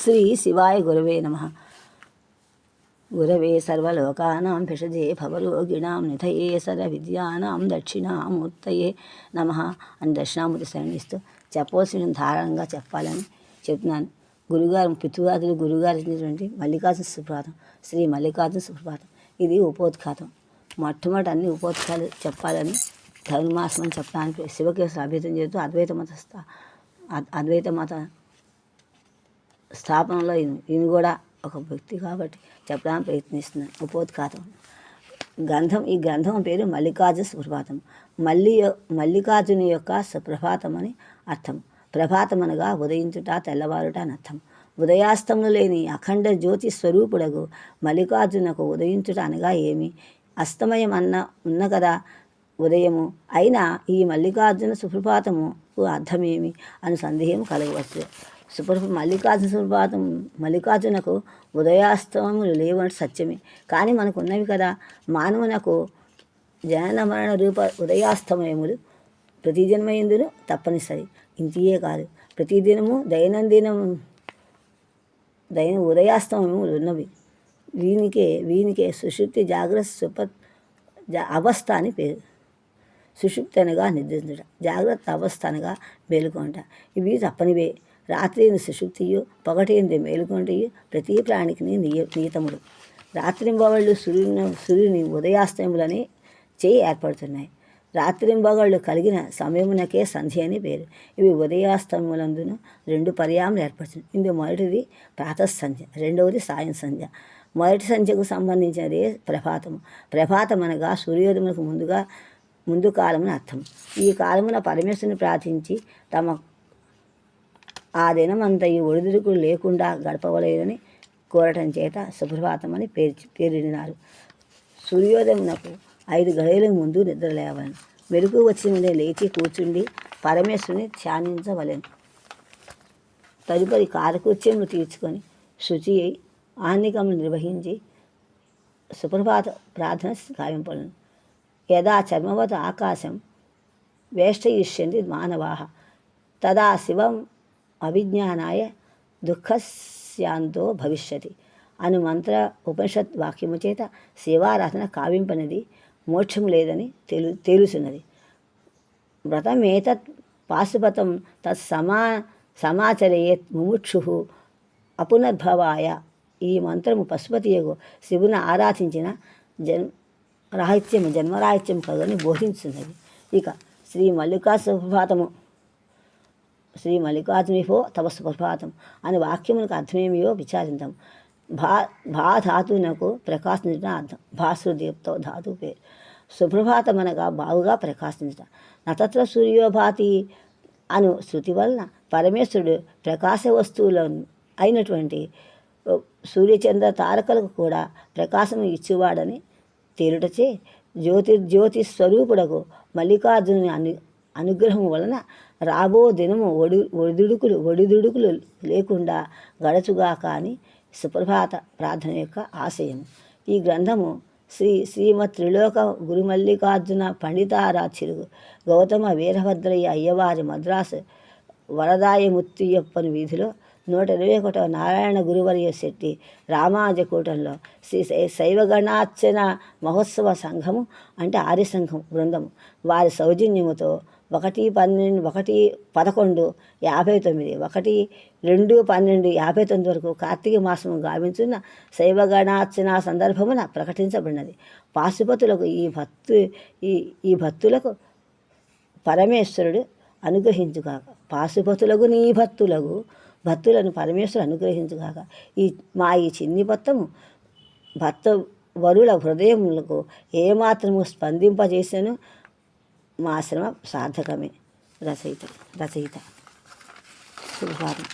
శ్రీ శివాయ గురవే నమః. గురవే సర్వలోకానాం భిషజే భవరోగిణాం నిధయే సర్వవిద్యానాం దక్షిణామూర్తయే నమః అని దక్షిణామూర్తి శరణిస్తూ చెప్పవలసిన ధారాళంగా చెప్పాలని చెప్తున్నాను. గురుగారు పితృగారులు గురుగారు ఇచ్చినటువంటి మల్లికార్జున సుప్రభాతం, శ్రీ మల్లికార్జున సుప్రభాతం. ఇది ఉపోద్ఘాతం. మొట్టమొదటి అన్ని ఉపోద్ఘాతాలు చెప్పాలని ధనుర్మాసం అని చెప్పడానికి శివకేశవ అభ్యర్థన చేస్తూ అద్వైత మత స్థాపనలో ఈయన కూడా ఒక వ్యక్తి కాబట్టి చెప్పడానికి ప్రయత్నిస్తున్నాను. ఉపోద్ఘాతం ఈ గ్రంథం పేరు మల్లికార్జున సుప్రభాతం. మల్లికార్జుని యొక్క సుప్రభాతం అని అర్థం. ప్రభాతం అనగా ఉదయించుట, తెల్లవారుట అని అర్థం. ఉదయాస్తములు లేని అఖండ జ్యోతి స్వరూపుడగు మల్లికార్జునకు ఉదయించుట అనగా ఏమి, అస్తమయం ఉన్న కదా ఉదయము అయినా ఈ మల్లికార్జున సుప్రభాతముకు అర్థమేమి అని సందేహం కలగవచ్చు. మల్లికార్జున సుప్రభాతం మల్లికార్జునకు ఉదయాస్తమములు లేవంటే సత్యమే, కానీ మనకు ఉన్నవి కదా. మానవునకు జనన మరణ రూప ఉదయాస్తమయములు ప్రతి జన్మయందును తప్పనిసరి. ఇంటియే కాదు, ప్రతిదినము దైనందినం ఉదయాస్తమయములు ఉన్నవి. వీనికే సుషుప్తి జాగ్రత్త అవస్థ అని పేరు. సుషుప్తి అనగా నిద్రించుట, జాగ్రత్త అవస్థ అనగా మేలుకొంట. ఇవి తప్పనివే. రాత్రి సుషుప్తియు, పగటేంది మేలుకొంటయు ప్రతి ప్రాణికి నియతములు. రాత్రింబవళ్ళు సూర్యుని ఉదయాస్తములని ఏర్పడుతున్నాయి. రాత్రింబగళ్ళు కలిగిన సమయమునకే సంధ్య అని పేరు. ఇవి ఉదయాస్తములందున రెండు పర్యాములు ఏర్పడుతుంది. ఇందులో మొదటిది ప్రాతఃసంధ్య, రెండవది సాయం సంధ్య. మొదటి సంధ్యకు సంబంధించినదే ప్రభాతము. ప్రభాతం అనగా సూర్యోదయమునకు ముందు కాలమున అర్థం. ఈ కాలమున పరమేశ్వరుని ప్రార్థించి ఆ దినమంతయు ఒడిదుడుకులు లేకుండా గడపవలేదని కోరటం చేత సుప్రభాతం అని పేరిడినారు. సూర్యోదయమునకు 5 గడియల ముందు నిద్ర లేవలను. మెరుగు వచ్చిన లేచి కూర్చుండి పరమేశ్వరుని ధ్యానించవలెను. తదుపరి కాలకృత్యములు తీర్చుకొని శుచి అయి ఆహ్నికములు నిర్వహించి సుప్రభాత ప్రార్థన గావింపలను. యదా చర్మవత ఆకాశం వేష్టయిష్యంతి మానవాః తదా శివం అవిజ్ఞానాయ దుఃఖస్యాంతో భవిష్యతి అను మంత్ర ఉపనిషత్ వాక్యము చేత శివారాధన కావింపనిది మోక్షము లేదని తేలుచున్నది. వ్రతమేతత్ పాశుపతం తత్ సమాచరయేత్ ముముక్షు అపునర్భవాయ. ఈ మంత్రము పశుపతియగు శివుని ఆరాధించిన జన్మరాహిత్యం కదని బోధించున్నది. ఇక శ్రీ మల్లికార్జున సుప్రభాతము, శ్రీ మల్లికార్జునిహో తవ సుప్రభాతం అని వాక్యమునకు అర్థమేమియో విచారిద్దాం. భా ధాతువునకు ప్రకాశించడం అర్థం. భాస్వదీప్తో ధాతువు పేరు. సుప్రభాతం అనగా బావుగా ప్రకాశించట. నతత్ర సూర్యోభాతి అను శృతి వలన పరమేశ్వరుడు ప్రకాశ వస్తువులను అయినటువంటి సూర్యచంద్ర తారకలకు కూడా ప్రకాశం ఇచ్చేవాడని తేలుటచే జ్యోతి స్వరూపుడకు మల్లికార్జునుని అనుగ్రహం వలన రాబో దినము ఒడిదుడుకులు లేకుండా గడచుగాక అని సుప్రభాత ప్రార్థన యొక్క ఆశయం. ఈ గ్రంథము శ్రీమత్ త్రిలోక గురుమల్లికార్జున పండితారాధ్యులు గౌతమ వీరభద్రయ్య అయ్యవారి మద్రాసు వరదాయముత్తియప్పని వీధిలో 121వ నారాయణ గురువర్య శెట్టి రామాజకూటంలో శ్రీ శైవగణార్చన మహోత్సవ సంఘము అంటే ఆర్య సంఘం బృందము వారి సౌజన్యముతో 1/11/11/59 వరకు కార్తీక మాసము గావించున్న శైవగణార్చన సందర్భమున ప్రకటించబడినది. పాశుపతులకు ఈ భక్తులకు పరమేశ్వరుడు అనుగ్రహించుగాక. పాశుపతులకు నీ భక్తులను పరమేశ్వరుడు అనుగ్రహించుగాక. ఈ చిన్ని పత్తము భక్త వరుల హృదయములకు ఏమాత్రము స్పందింపజేసెను మా శ్రమ సార్థకమే. రచయిత శుభారం.